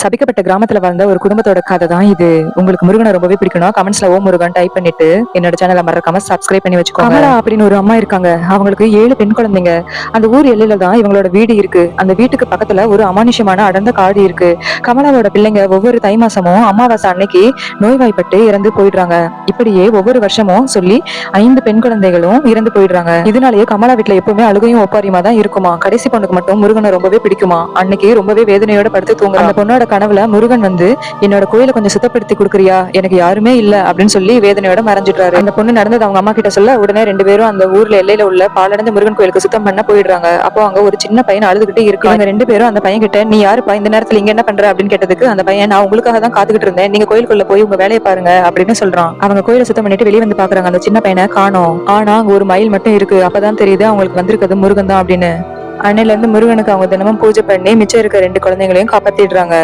சபிக்கப்பட்ட கிராமத்துல வாழ்ந்த ஒரு குடும்பத்தோட கதை தான் இது. உங்களுக்கு முருகனை ரொம்பவே பிடிக்கணும், கமெண்ட்ஸ்ல ஓ முருகன் டைப் பண்ணிட்டு என்னோட சேனலை மறக்காம சப்ஸ்கிரைப் பண்ணி வச்சுக்கோங்க. கமலா அப்படின்னு ஒரு அம்மா இருக்காங்க. அவங்களுக்கு 7 பெண் குழந்தைங்க. அந்த ஊர் எல்லையில தான் இவங்களோட வீடு இருக்கு. அந்த வீட்டுக்கு பக்கத்துல ஒரு அமானுஷ்யமான அடர்ந்த காடு இருக்கு. கமலாவோட பிள்ளைங்க ஒவ்வொரு தை மாசமும் அமாவாசை அன்னைக்கு நோய்வாய்ப்பட்டு இறந்து போயிடுறாங்க. இப்படியே ஒவ்வொரு வருஷமும் சொல்லி 5 பெண் குழந்தைகளும் இறந்து போயிடுறாங்க. இதனாலேயே கமலா வீட்டுல எப்பவுமே அழுகையும் ஒப்பாரியுமா தான் இருக்குமா. கடைசி பொண்ணுக்கு மட்டும் முருகனை ரொம்பவே பிடிக்குமா. அன்னைக்கு ரொம்பவே வேதனையோட படுத்து தூங்க அந்த பொண்ணோட கனவுல முருகன் வந்து என்னோட கோயிலை கொஞ்சம் சுத்தப்படுத்தி கொடுக்குறியா, எனக்கு யாருமே இல்ல அப்படின்னு சொல்லி வேதனையோட மறைஞ்சிடுறாரு. அந்த பொண்ணு நடந்தது அவங்க அம்மா கிட்ட சொல்ல உடனே 2 பேரும் அந்த ஊர்ல எல்லையில உள்ள பாலடைந்த முருகன் கோயிலுக்கு சுத்தம் பண்ண போயிடுறாங்க. அப்போ அங்க ஒரு சின்ன பையன் அழுதுகிட்டே இருக்கு. அவங்க 2 பேரும் அந்த பையன் கிட்ட நீ யாருப்பா, இந்த நேரத்துல இங்க என்ன பண்ற அப்படின்னு கேட்டதுக்கு அந்த பையன் நான் உங்களுக்காக தான் காத்துக்கிட்டு இருந்தேன், நீங்க கோயிலுக்குள்ள போய் உங்க வேலையை பாருங்க அப்படின்னு சொல்றான். அவங்க கோயிலை சுத்தம் பண்ணிட்டு வெளியே வந்து பாக்குறாங்க. அந்த சின்ன பையனை காணோம். ஆனா அங்க ஒரு மயில் மட்டும் இருக்கு. அப்பதான் தெரியுது அவங்களுக்கு வந்திருக்கிறது முருகன் தான் அப்படின்னு. அன்னையில இருந்து முருகனுக்கு அவங்க தினமும் பூஜை பண்ணி மிச்சம் இருக்க 2 குழந்தைங்களையும் காப்பாத்திடுறாங்க.